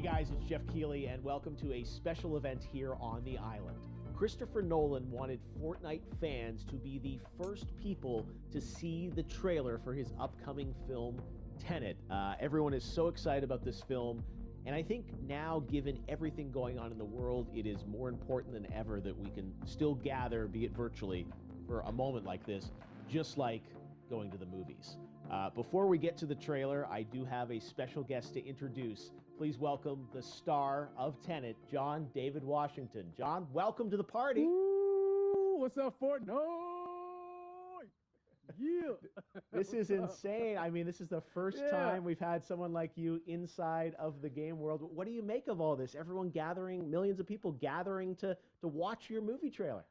Hey guys, it's Jeff Keighley, and welcome to a special event here on the island. Christopher Nolan wanted Fortnite fans to be the first people to see the trailer for his upcoming film, Tenet. Everyone is so excited about this film, and I think now, given everything going on in the world, it is more important than ever that we can still gather, be it virtually, for a moment like this, just like going to the movies. Before we get to the trailer, I do have a special guest to introduce. Please welcome the star of Tenet, John David Washington. John, welcome to the party. Ooh, what's up, Fortnite? Yeah. This is insane. I mean, this is the first time we've had someone like you inside of the game world. What do you make of all this? Everyone gathering, millions of people gathering to watch your movie trailer.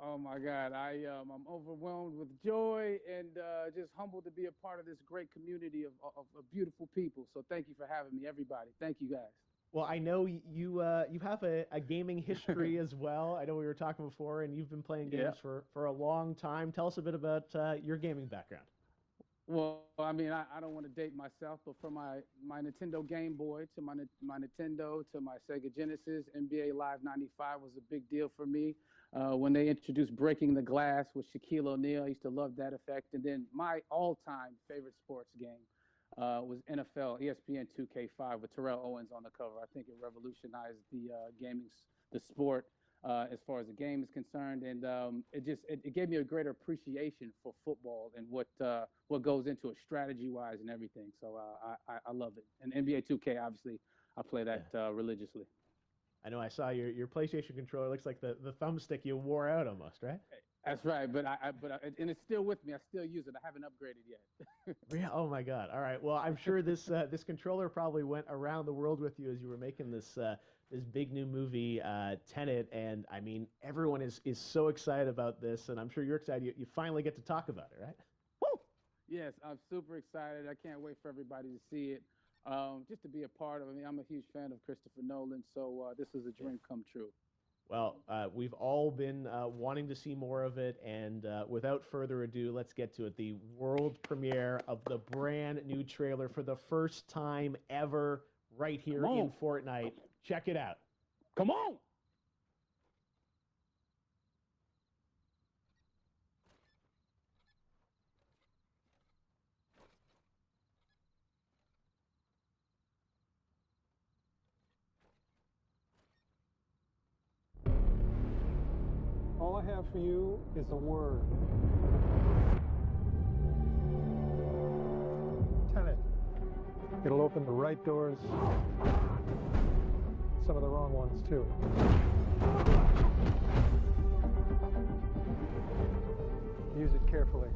Oh my God, I'm overwhelmed with joy and just humbled to be a part of this great community of beautiful people. So thank you for having me, everybody. Thank you, guys. Well, I know you have a gaming history as well. I know we were talking before, and you've been playing games for a long time. Tell us a bit about your gaming background. Well, I mean, I don't want to date myself, but from my Nintendo Game Boy to my Nintendo to my Sega Genesis, NBA Live 95 was a big deal for me. When they introduced Breaking the Glass with Shaquille O'Neal, I used to love that effect. And then my all-time favorite sports game was NFL ESPN 2K5 with Terrell Owens on the cover. I think it revolutionized the sport as far as the game is concerned, and it gave me a greater appreciation for football and what goes into it strategy-wise and everything. So I love it. And NBA 2K, obviously, I play that religiously. I know I saw your PlayStation controller. Looks like the thumbstick you wore out almost, right? That's right, but and it's still with me. I still use it. I haven't upgraded yet. Yeah. Oh my God. All right. Well, I'm sure this controller probably went around the world with you as you were making this big new movie, Tenet, and I mean everyone is so excited about this, and I'm sure you're excited. You finally get to talk about it, right? Woo! Yes, I'm super excited. I can't wait for everybody to see it. Just to be a part of it. I mean, I'm a huge fan of Christopher Nolan, so this is a dream come true. Well, we've all been wanting to see more of it, and without further ado, let's get to it. The world premiere of the brand new trailer for the first time ever right here in Fortnite. Check it out. Come on! All I have for you is a word. Tenet. It'll open the right doors, some of the wrong ones too. Use it carefully.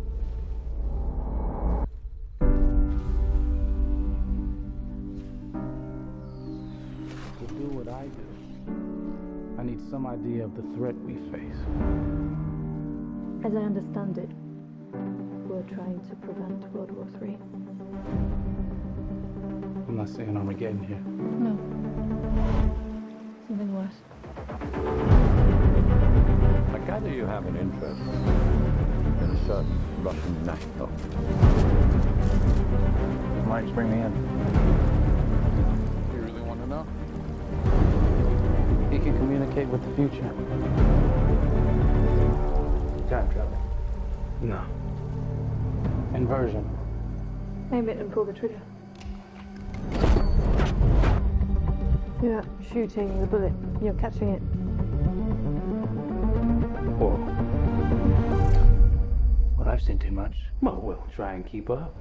To do what I do, I need some idea of the threat we face. As I understand it, we're trying to prevent World War III. I'm not saying Armageddon here. No. Something worse. I gather you have an interest in a certain Russian national. Why did you bring me in? You really want to know? He can communicate with the future. Time travel? No. Inversion? Aim it and pull the trigger. You're not shooting the bullet, you're catching it. Whoa. Well, I've seen too much. Well, we'll try and keep up.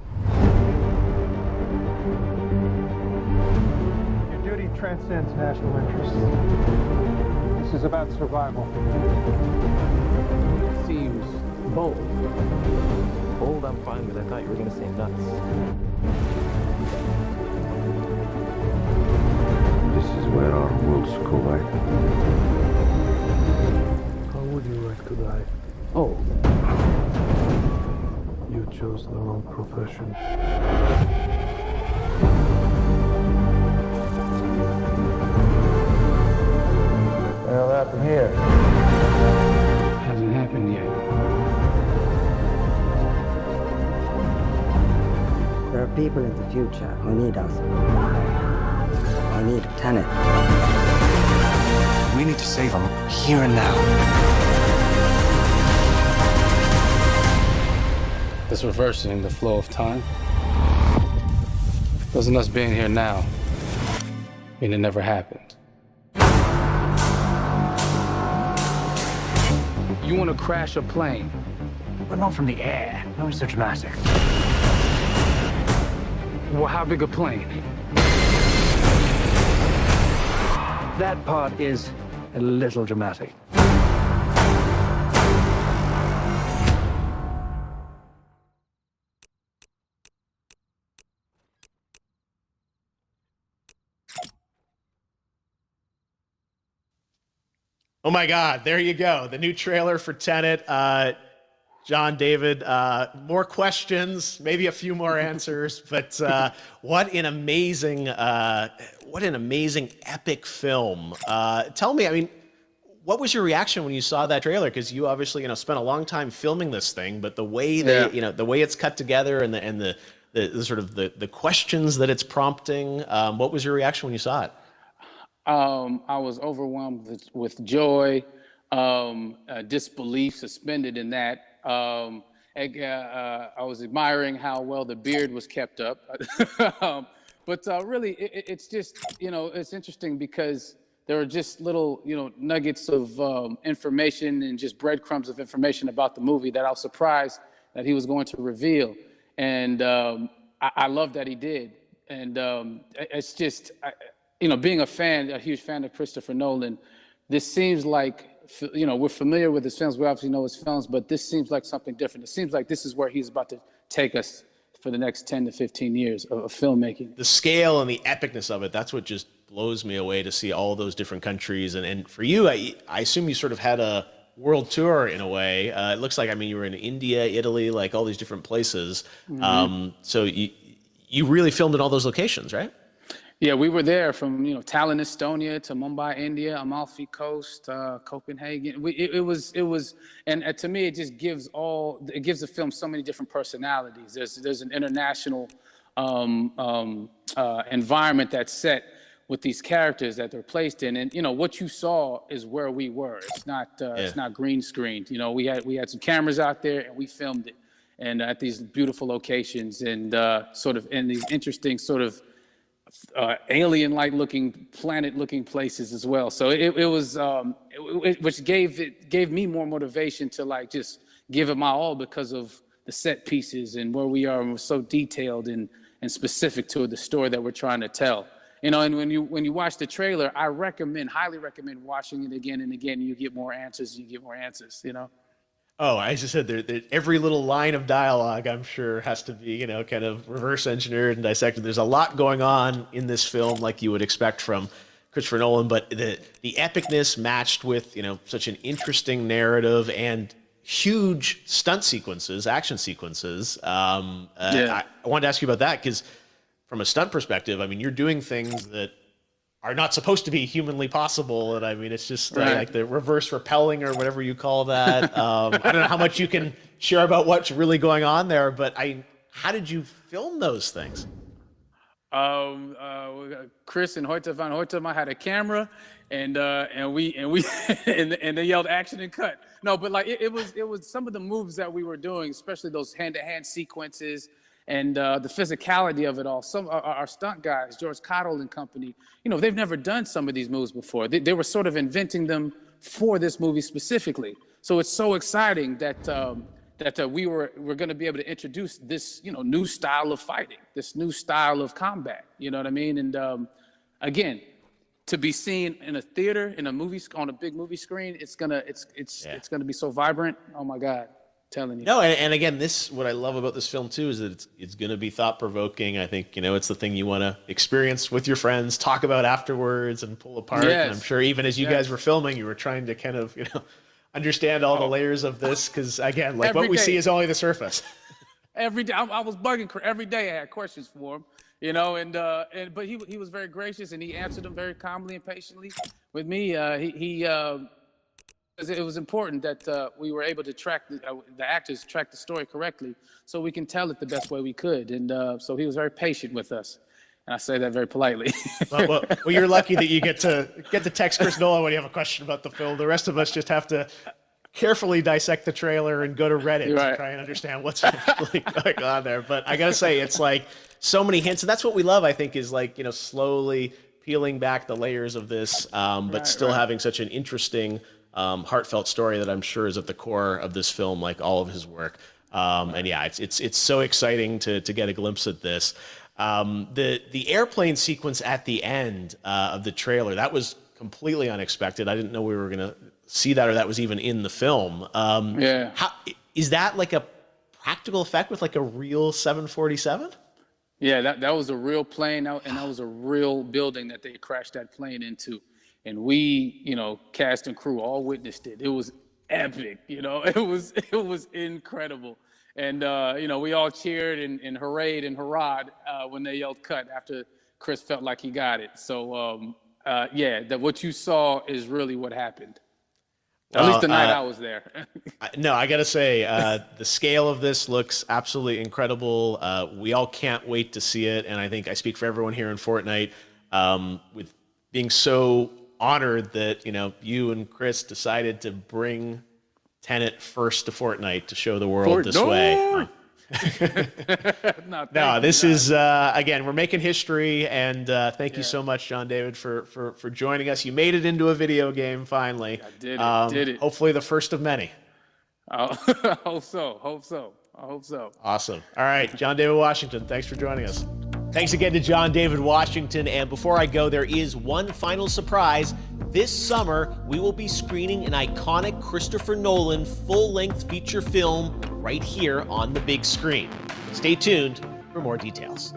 Your duty transcends national interests. This is about survival. Seems bold. Bold, I'm fine with. I thought you were going to say nuts. This is where our worlds collide. How would you like to die? Oh. You chose the wrong profession. What'll happen here? Hasn't happened yet. There are people in the future who need us. I need Tenet. We need to save him here and now. This reversing the flow of time doesn't us being here now mean it never happened. You want to crash a plane, But not from the air. No, it's so dramatic. well, how big a plane? That part is a little dramatic. Oh my God, there you go. The new trailer for Tenet. John, David, more questions, maybe a few more answers, but what an amazing epic film. Tell me, I mean, what was your reaction when you saw that trailer? Because you obviously, spent a long time filming this thing, but the way the way it's cut together and the sort of the questions that it's prompting, what was your reaction when you saw it? I was overwhelmed with joy, disbelief, suspended in that. I was admiring how well the beard was kept up. But really, it's just, it's interesting because there are just little, nuggets of information and just breadcrumbs of information about the movie that I was surprised that he was going to reveal. And I love that he did. And it's just... being a huge fan of Christopher Nolan, this seems like, we're familiar with his films. We obviously know his films, but this seems like something different. It seems like this is where he's about to take us for the next 10 to 15 years of filmmaking. The scale and the epicness of it, that's what just blows me away, to see all those different countries. And for you, I assume you sort of had a world tour in a way. It looks like, you were in India, Italy, like all these different places. Mm-hmm. So you really filmed in all those locations, right? Yeah, we were there from Tallinn, Estonia, to Mumbai, India, Amalfi Coast, Copenhagen. It was, and to me, it just gives the film so many different personalities. There's an international environment that's set with these characters that they're placed in, and what you saw is where we were. It's not green screened. We had some cameras out there and we filmed it, and at these beautiful locations and sort of in these interesting sort of alien-like looking, planet-looking places as well. So it was, which gave me more motivation to just give it my all because of the set pieces and where we are, and we're so detailed and specific to the story that we're trying to tell. And when you watch the trailer, I highly recommend watching it again and again. You get more answers. Oh, I just said every little line of dialogue, I'm sure, has to be, kind of reverse engineered and dissected. There's a lot going on in this film, like you would expect from Christopher Nolan, but the epicness matched with, such an interesting narrative and huge stunt sequences, action sequences. I wanted to ask you about that because from a stunt perspective, you're doing things that are not supposed to be humanly possible. And it's just like the reverse rappelling or whatever you call that. I don't know how much you can share about what's really going on there, but how did you film those things? Chris and Hoyte van Hoytema had a camera and they yelled action and cut. No, but it was some of the moves that we were doing, especially those hand-to-hand sequences, and the physicality of it all. Some our stunt guys, George Cottle and company, they've never done some of these moves before. They were sort of inventing them for this movie specifically. So it's so exciting that we're going to be able to introduce this new style of fighting, this new style of combat. You know what I mean? And again, to be seen in a theater, in a movie, on a big movie screen, it's gonna be so vibrant. Oh my God. Telling you. No, and again, what I love about this film too is that it's going to be thought provoking. I think it's the thing you want to experience with your friends, talk about afterwards, and pull apart. Yes. And I'm sure even as you guys were filming, you were trying to kind of understand all the layers of this because again, like what we see is only the surface. Every day, I was bugging every day. I had questions for him, but he was very gracious and he answered them very calmly and patiently with me. It was important that we were able to track the actors track the story correctly, so we can tell it the best way we could. And so he was very patient with us, And I say that very politely. Well, you're lucky that you get to text Chris Nolan when you have a question about the film. The rest of us just have to carefully dissect the trailer and go to Reddit to try and understand what's actually going on there. But I gotta say, it's like so many hints, and that's what we love. I think is like slowly peeling back the layers of this, but still having such an interesting, heartfelt story that I'm sure is at the core of this film, like all of his work. And yeah, it's so exciting to get a glimpse at this. The airplane sequence at the end of the trailer, that was completely unexpected. I didn't know we were gonna see that, or that was even in the film. How is that like a practical effect with like a real 747? Yeah, that was a real plane, and that was a real building that they crashed that plane into. And we, cast and crew all witnessed it. It was epic, it was incredible. And, we all cheered and hurrayed and hurrahed when they yelled cut after Chris felt like he got it. So, what you saw is really what happened. At least the night I was there. No, I got to say, the scale of this looks absolutely incredible. We all can't wait to see it. And I think I speak for everyone here in Fortnite with being so honored that, you and Chris decided to bring Tenet first to Fortnite to show the world this way. No, this is, again, we're making history, and thank you so much, John David, for joining us. You made it into a video game, finally. I did it. Hopefully the first of many. I hope so. Awesome. All right, John David Washington, thanks for joining us. Thanks again to John David Washington, and before I go, there is one final surprise. This summer, we will be screening an iconic Christopher Nolan full-length feature film right here on the big screen. Stay tuned for more details.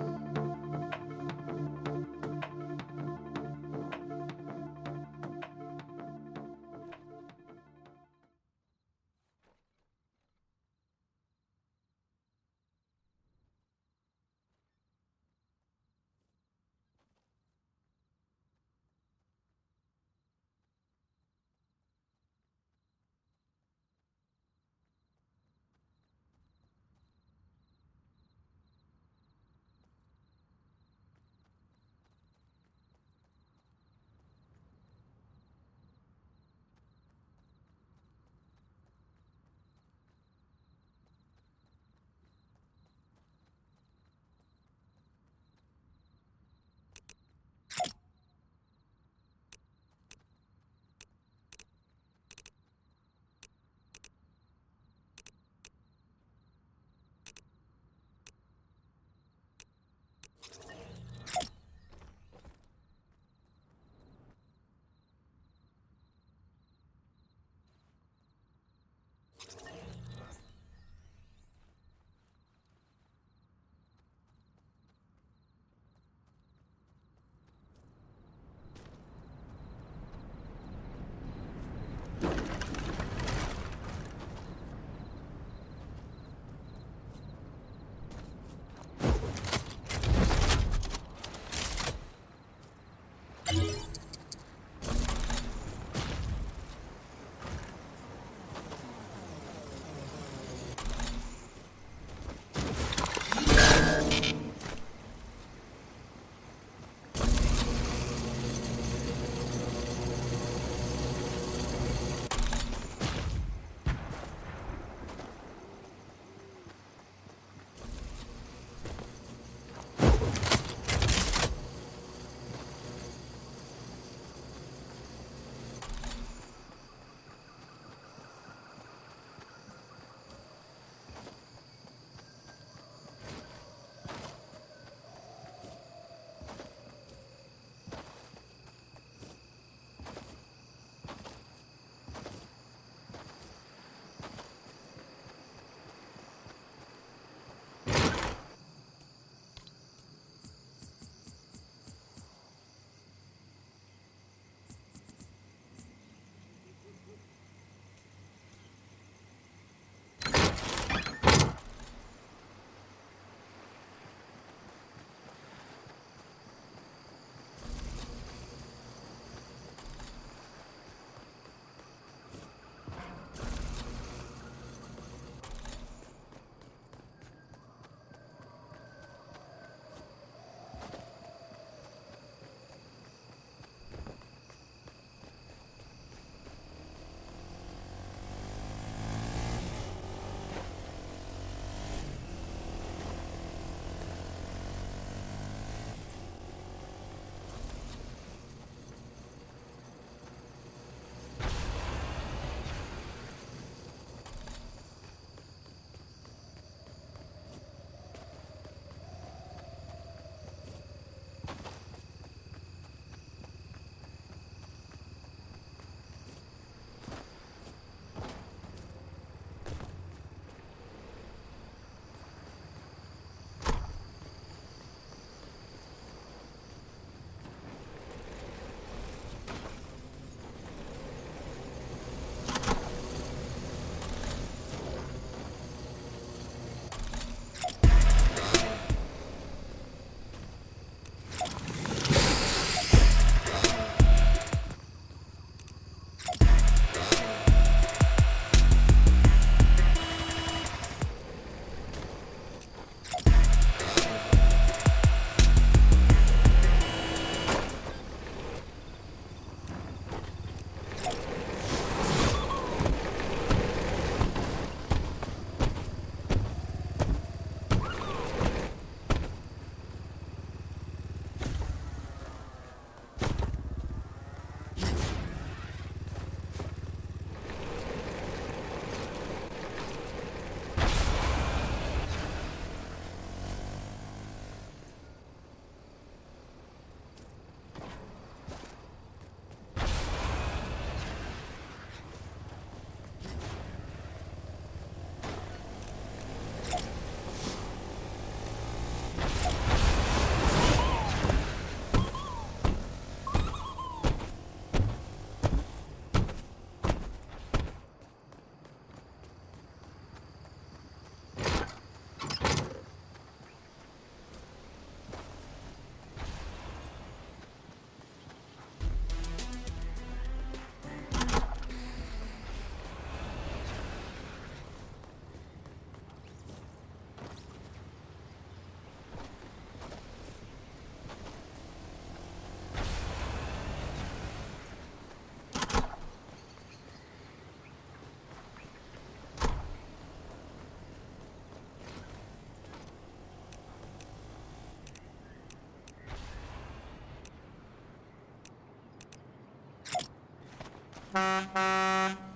Bye.